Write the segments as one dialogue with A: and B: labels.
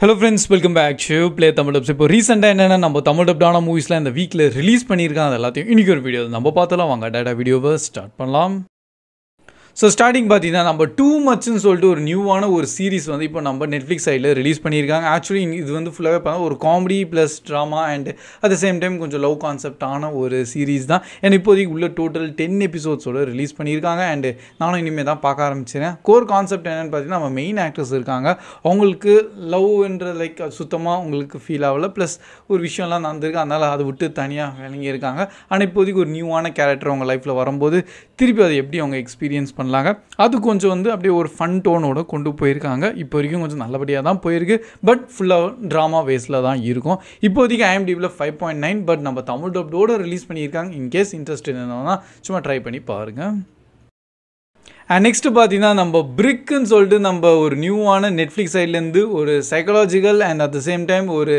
A: Hello friends, welcome back to Play Tamil Dubs. இப்போ ரீசெண்டாக என்னென்னா நம்ம தமிழ் டப்டான மூவிஸ்லாம் இந்த வீக்கில் ரிலீஸ் பண்ணியிருக்காங்க. அது எல்லாத்தையும் இன்றைக்கி ஒரு வீடியோ நம்ம பார்த்தலாம். வாங்க டேட்டா வீடியோவை ஸ்டார்ட் பண்ணலாம். ஸோ ஸ்டார்டிங் பார்த்தீங்கன்னா நம்ம டூ மச்னு சொல்லிட்டு ஒரு நியூவான ஒரு சீரிஸ் வந்து இப்போ நம்ம நெட்ஃப்ளிக்ஸ் சைடில் ரிலீஸ் பண்ணியிருக்காங்க. ஆக்சுவலி இது வந்து ஃபுல்லாகவே பார்த்தா ஒரு comedy plus drama and at the same time கொஞ்சம் லவ் கான்செப்டான ஒரு சீரிஸ் தான். ஏன்னா இப்போதைக்கு உள்ள டோட்டல் 10 எபிசோட்ஸோட ரிலீஸ் பண்ணியிருக்காங்க. அண்டு நானும் இனிமேல் தான் பார்க்க ஆரம்பிச்சிருக்கேன். கோர் கான்செப்ட் என்னென்னு பார்த்தீங்கன்னா நம்ம மெயின் ஆக்டர்ஸ் இருக்காங்க, அவங்களுக்கு லவ்ன்ற லைக் சுத்தமாக உங்களுக்கு ஃபீல் ஆகலை, ப்ளஸ் ஒரு விஷயம்லாம் நடந்திருக்கு, அதனால் அதை விட்டு தனியாக விளங்கி இருக்காங்க. ஆனால் இப்போதைக்கு ஒரு நியூவான கேரக்டர் அவங்க லைஃப்பில் வரும்போது திருப்பி அதை எப்படி அவங்க எக்ஸ்பீரியன்ஸ் பண்ணலாங்க, அது கொஞ்சம் வந்து அப்படியே ஒரு ஃபன் டோனோட கொண்டு போயிருக்காங்க. இப்போ வரைக்கும் கொஞ்சம் நல்லபடியாக தான் போயிருக்கு, பட் ஃபுல்லாக ட்ராமா வேஸில் தான் இருக்கும். இப்போதைக்கு IMDbல 5.9, பட் நம்ம தமிழ் டப்டோடு ரிலீஸ் பண்ணியிருக்காங்க. இன்கேஸ் இன்ட்ரெஸ்ட் இருந்ததுன்னா சும்மா ட்ரை பண்ணி பாருங்கள். அண்ட் நெக்ஸ்ட்டு பார்த்தீங்கன்னா நம்ம பிரிக்குன்னு சொல்லிட்டு நம்ம ஒரு நியூவான நெட்ஃப்ளிக்ஸ் சைட்லேருந்து ஒரு psychological and at the same time ஒரு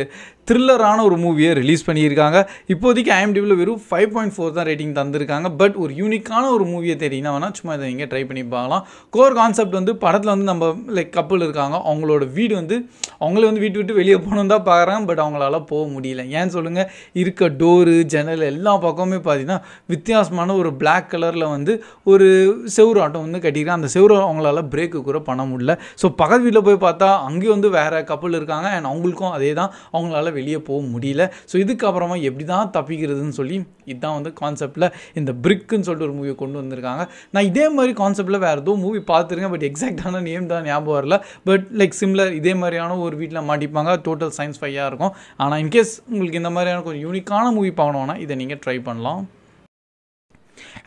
A: த்ரில்லரான ஒரு மூவியை ரிலீஸ் பண்ணியிருக்காங்க. இப்போதைக்கு IMDbல வெறும் 5.4 தான் ரேட்டிங் தந்திருக்காங்க. பட் ஒரு யூனிக்கான ஒரு மூவியை தெரியுன்னா வேணால் சும்மா இதை நீங்கள் ட்ரை பண்ணி பார்க்கலாம். கோர் கான்செப்ட் வந்து படத்தில் வந்து நம்ம லைக் கப்பல் இருக்காங்க, அவங்களோட வீடு வந்து அவங்களே வந்து வீட்டு விட்டு வெளியே போகணும் தான் பார்க்குறாங்க, பட் அவங்களால போக முடியல. ஏன்னு சொல்லுங்கள், இருக்க டோரு ஜன்னல் எல்லா பக்கமே பார்த்தீங்கன்னா வித்தியாசமான ஒரு பிளாக் கலரில் வந்து ஒரு செவுறு ஆட்டம் வந்து கட்டியிருக்காங்க. அந்த செவுறு அவங்களால பிரேக்கு கூட பண்ண முடியல. ஸோ பக்கத்து வீட்டில் போய் பார்த்தா அங்கேயும் வந்து வேறு கப்பல் இருக்காங்க அண்ட் அவங்களுக்கும் அதே தான், அவங்களால வெளியே போக முடியல. ஸோ இதுக்கப்புறமா எப்படி தான் தப்பிக்கிறதுன்னு சொல்லி இதுதான் வந்து கான்செப்டில் இந்த பிரிக்குன்னு சொல்லிட்டு ஒரு மூவியை கொண்டு வந்திருக்காங்க. நான் இதே மாதிரி கான்செப்டில் வேறு ஏதோ மூவி பார்த்துருக்கேன், பட் எக்ஸாக்டான நேம் தான் ஞாபகம் வரல. பட் லைக் சிம்லர் இதே மாதிரியான ஒரு வீட்டில் மாட்டிப்பாங்க, டோட்டல் சயின்ஸ் ஃபையாக இருக்கும். ஆனால் இன்கேஸ் உங்களுக்கு இந்த மாதிரியான கொஞ்சம் யூனிக்கான மூவி பார்க்கணுன்னா இதை நீங்கள் ட்ரை பண்ணலாம்.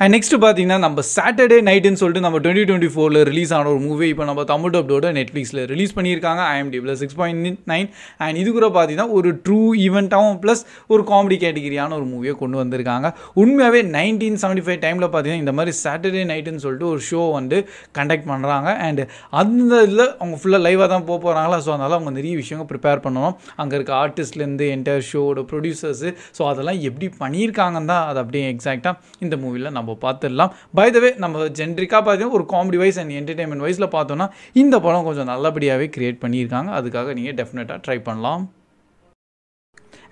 A: அண்ட் நெக்ஸ்ட்டு பார்த்தீங்கன்னா நம்ம சாட்டர்டே நைட்டுன்னு சொல்லிட்டு நம்ம 2024 ரிலீஸ் ஆன ஒரு மூவி இப்போ நம்ம தமிழ் டப்டோட நெட்ஃப்ளிக்ஸில் ரிலீஸ் பண்ணியிருக்காங்க. IMDbல 6.9. அண்ட் இது கூட பார்த்தீங்கன்னா ஒரு ட்ரூ ஈவெண்ட்டாகவும் ப்ளஸ் ஒரு காமெடி கேட்டகிரியான ஒரு மூவியை கொண்டு வந்திருக்காங்க. உண்மையாகவே 1975 டைமில் பார்த்தீங்கன்னா இந்த மாதிரி சாட்டர்டே நைட்டுன்னு சொல்லிட்டு ஒரு ஷோ வந்து கண்டக்ட் பண்ணுறாங்க. அண்ட் அந்த இதில் அவங்க ஃபுல்லாக லைவாக தான் போக போகிறாங்களா, ஸோ அதனால் அவங்க நிறைய விஷயங்கள் ப்ரிப்பேர் பண்ணணும். அங்கே இருக்க ஆர்டிஸ்ட்லேருந்து என்டையர் ஷோவோட ப்ரொடியூசர்ஸு, ஸோ அதெல்லாம் எப்படி பண்ணியிருக்காங்கன்னு தான் அது அப்படியே எக்ஸாக்டாக இந்த மூவியில் நம்ம பார்த்துடலாம். பை த வே நம்ம ஜென்ரிக்காக பார்த்தீங்கன்னா ஒரு காமெடி வைஸ் அண்ட் என்டர்டைன்மெண்ட் வைஸில் பார்த்தோன்னா இந்த படம் கொஞ்சம் நல்லபடியாகவே கிரியேட் பண்ணியிருக்காங்க. அதுக்காக நீங்கள் டெஃபினட்டாக ட்ரை பண்ணலாம்.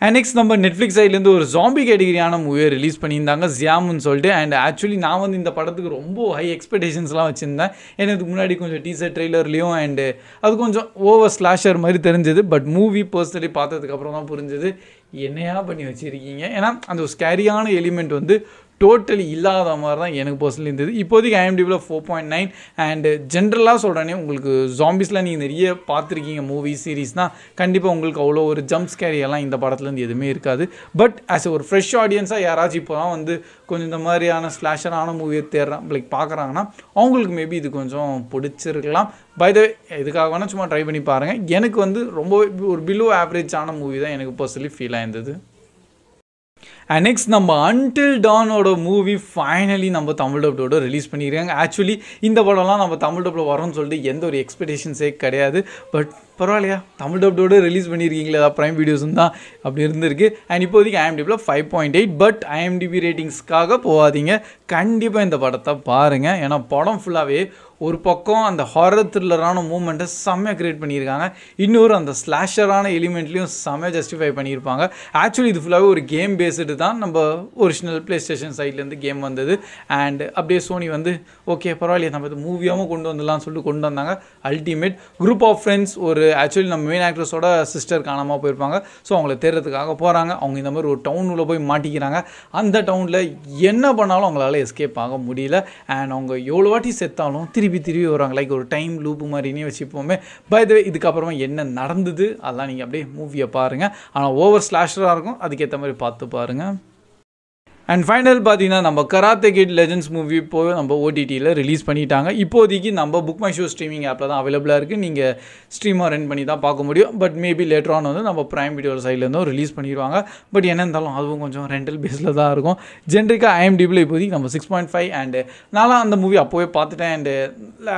A: அண்ட் நெக்ஸ்ட் நம்ம நெட்ஃப்ளிக்ஸ் சைட்லேருந்து ஒரு ஜாம்பி கேட்டகிரியான மூவியை ரிலீஸ் பண்ணியிருந்தாங்க, ஜியாமுன்னு சொல்லிட்டு. அண்ட் ஆக்சுவலி நான் வந்து இந்த படத்துக்கு ரொம்ப ஹை எக்ஸ்பெக்டேஷன்ஸ்லாம் வச்சுருந்தேன். ஏன்னா இதுக்கு முன்னாடி கொஞ்சம் டீசர் ட்ரெய்லர்லேயும் அண்டு அது கொஞ்சம் ஓவர் ஸ்லாஷர் மாதிரி தெரிஞ்சது. பட் மூவி பர்சனலி பார்த்ததுக்கப்புறம் தான் புரிஞ்சது என்னையா பண்ணி வச்சுருக்கீங்க. ஏன்னா அந்த ஒரு ஸ்கேரியான எலிமெண்ட் வந்து டோட்டலி இல்லாத மாதிரி தான் எனக்கு பர்சனலி இருந்தது. இப்போதைக்கு IMDbல 4.9. அண்டு ஜென்ரலாக சொல்கிறேனே, உங்களுக்கு ஜாம்பிஸ்லாம் நீங்கள் நிறைய பார்த்துருக்கீங்க மூவி சீரீஸ்னால் கண்டிப்பாக உங்களுக்கு அவ்வளோ ஒரு ஜம்ப் ஸ்கேரியெல்லாம் இந்த படத்துலேருந்து எதுவுமே இருக்காது. பட் ஆஸ் ஒரு ஃப்ரெஷ் ஆடியன்ஸாக யாராச்சும் இப்போ தான் வந்து கொஞ்சம் இந்த மாதிரியான ஸ்லாஷரான மூவியை லைக் பார்க்குறாங்கன்னா அவங்களுக்கு மேபி இது கொஞ்சம் பிடிச்சிருக்கலாம். பை த வே இதுக்காக வேணால் சும்மா ட்ரை பண்ணி பாருங்கள். எனக்கு வந்து ரொம்ப ஒரு பிலோ ஆவரேஜான மூவி தான் எனக்கு பர்சனலி ஃபீல் ஆயிருந்தது. அண்ட் நெக்ஸ்ட் நம்ம அன்டில் டானோட மூவி ஃபைனலி நம்ம தமிழ் டப்டோட ரிலீஸ் பண்ணியிருக்காங்க. ஆக்சுவலி இந்த படம்லாம் நம்ம தமிழ் டப்பில் வரோம்னு சொல்லிட்டு எந்த ஒரு எக்ஸ்பெக்டேஷன்ஸே கிடையாது. பட் பரவாயில்லையா, தமிழ் டப்டோடு ரிலீஸ் பண்ணியிருக்கீங்களே, ஏதாவது ப்ரைம் வீடியோஸும் தான் அப்படி இருந்திருக்கு. அண்ட் இப்போதைக்கு IMDbல 5.8. பட் IMDb ரேட்டிங்ஸ்க்காக போகாதீங்க, கண்டிப்பாக இந்த படத்தை பாருங்கள். ஏன்னா படம் ஃபுல்லாகவே ஒரு பக்கம் அந்த ஹாரர் த்ரில்லரான மூமெண்ட்டை செம்மையாக க்ரியேட் பண்ணியிருக்காங்க, இன்னொரு அந்த ஸ்லாஷரான எலிமெண்ட்லேயும் செம்மையாக ஜஸ்டிஃபை பண்ணியிருப்பாங்க. ஆக்சுவலி இது ஃபுல்லாகவே ஒரு கேம் பேஸ்டு தான், நம்ம ஒரிஜினல் ப்ளே ஸ்டேஷன் சைட்லேருந்து கேம் வந்தது. அண்ட் அப்படியே சோனி வந்து ஓகே பரவாயில்லையே நம்ம இது மூவியாகவும் கொண்டு வந்துடலாம்னு சொல்லிட்டு கொண்டு வந்தாங்க. அல்டிமேட் குரூப் ஆஃப் ஃப்ரெண்ட்ஸ், ஒரு ஆக்சுவலி நம்ம மெயின் ஆக்ட்ரஸோட சிஸ்டர் காணாமல் போயிருப்பாங்க. ஸோ அவங்கள தேடுறதுக்காக போகிறாங்க. அவங்க இந்த மாதிரி ஒரு டவுனுள்ள போய் மாட்டிக்கிறாங்க. அந்த டவுனில் என்ன பண்ணாலும் அவங்களால எஸ்கேப் ஆக முடியல. அண்ட் அவங்க எவ்வளோ வாட்டி செத்தாலும் திருப்பி வருவாங்க, லைக் ஒரு டைம் லூப்பு மாதிரினே வச்சுப்போமே. பை த வே இதுக்கப்புறமா என்ன நடந்தது அதெல்லாம் நீங்கள் அப்படியே மூவியை பாருங்கள். ஆனால் ஓவர் ஸ்லாஷராக இருக்கும், அதுக்கேற்ற மாதிரி பார்த்து பாருங்கள். அண்ட் ஃபைனல் பார்த்தீங்கன்னா நம்ம கராத்தே கிட் லெஜெண்ட்ஸ் மூவி இப்போ நம்ம OTTயில் ரிலீஸ் பண்ணிட்டாங்க. இப்போதைக்கு நம்ம புக் மை ஷோ ஸ்ட்ரீமிங் ஆப்பில் தான் அவைலபிளாக இருக்குது. நீங்கள் ஸ்ட்ரீமாக ரன் பண்ணி தான் பார்க்க முடியும். பட் மேபி லேட்டர் ஆன் வந்து நம்ம ப்ரைம் வீடியோ சைட்லேருந்தும் ரிலீஸ் பண்ணிடுவாங்க. பட் என்ன இருந்தாலும் அதுவும் கொஞ்சம் ரெண்டல் பேஸில் தான் இருக்கும். ஜென்ரிக்காக IMDbல இப்போதைக்கு நம்ம 6.5. அண்டு நானும் அந்த மூவி அப்போவே பார்த்துட்டேன். அண்டு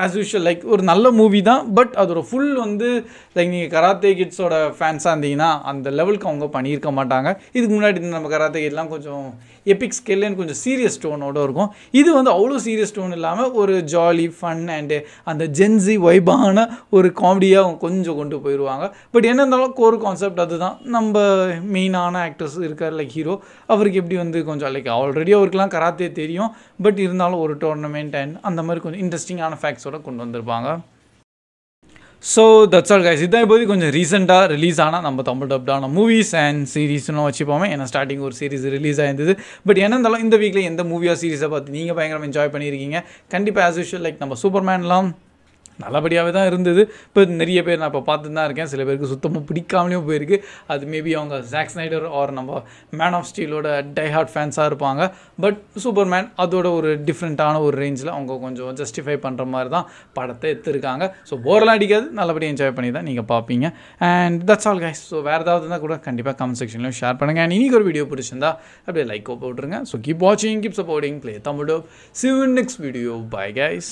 A: ஆஸ் யூஷுவல் லைக் ஒரு நல்ல மூவி தான். பட் அதோட ஃபுல் வந்து லைக் நீங்கள் கராத்தே கிட்ஸோட ஃபேன்ஸாக இருந்தீங்கன்னா அந்த லெவலுக்கு அவங்க பண்ணியிருக்க மாட்டாங்க. இதுக்கு முன்னாடி நம்ம கராத்தே கிட்லாம் கொஞ்சம் எபிக் ஸ்கேல்லேன்னு கொஞ்சம் சீரியஸ் டோனோட இருக்கும். இது வந்து அவ்வளோ சீரியஸ் டோன் இல்லாமல் ஒரு ஜாலி ஃபன் அண்டு அந்த ஜென்ஸி வைபான ஒரு காமெடியாக அவங்க கொஞ்சம் கொண்டு போயிடுவாங்க. பட் என்ன இருந்தாலும் கோர் கான்செப்ட் அதுதான். நம்ம மெயினான ஆக்டர்ஸ் இருக்கார் லைக் ஹீரோ, அவருக்கு எப்படி வந்து கொஞ்சம் லைக் ஆல்ரெடி அவருக்குலாம் கராத்தே தெரியும், பட் இருந்தாலும் ஒரு டோர்னமெண்ட் அண்ட் அந்த மாதிரி கொஞ்சம் இன்ட்ரெஸ்டிங்கான ஃபேக்ட்ஸோடு கொண்டு வந்திருப்பாங்க. So that's all guys. இதான் இப்போது கொஞ்சம் ரீசெண்டாக ரிலீஸ் ஆனால் நம்ம தமிழ் டப்டான மூவிஸ் அண்ட் சீரீஸ்னு வச்சுப்போமே. ஏன்னா ஸ்டார்டிங் ஒரு சீரிஸ் ரிலீஸ் ஆயிருந்தது. பட் என்ன இருந்தாலும் இந்த வீக்கில் எந்த மூவியாக சீரிஸை பார்த்து நீங்கள் பயங்கரமாக என்ஜாய் பண்ணியிருக்கீங்க? கண்டிப்பாக ஆஸ் யூஷுவல் லைக் நம்ம சூப்பர்மேன்லாம் நல்லபடியாகவே தான் இருந்தது. இப்போ நிறைய பேர் நான் இப்போ பார்த்துட்டு தான் இருக்கேன். சில பேருக்கு சுத்தமாக பிடிக்காமலேயும் போயிருக்கு. அது மேபி அவங்க ஜாக் ஸ்னைடர் ஆர் நம்ம மேன் ஆஃப் ஸ்டீலோட டைஹார்ட் ஃபேன்ஸாக இருப்பாங்க. பட் சூப்பர்மேன் அதோட ஒரு டிஃப்ரெண்ட்டான ஒரு ரேஞ்சில் அவங்க கொஞ்சம் ஜஸ்டிஃபை பண்ணுற மாதிரி தான் படத்தை எடுத்துருக்காங்க. ஸோ போரெலாம் அடிக்காது, நல்லபடியாக என்ஜாய் பண்ணி தான் நீங்கள் பார்ப்பீங்க. And that's all guys. So வேறு ஏதாவது இருந்தால் கூட கண்டிப்பாக கமெண்ட் செக்ஷன்லையும் ஷேர் பண்ணுங்கள். அண்ட் இன்றைக்கி ஒரு வீடியோ பிடிச்சிருந்தா அப்படியே லைக்கோ போட்டுருங்க. ஸோ கீப் வாட்சிங், keep supporting play Tamil dub. See you in next video. Bye guys.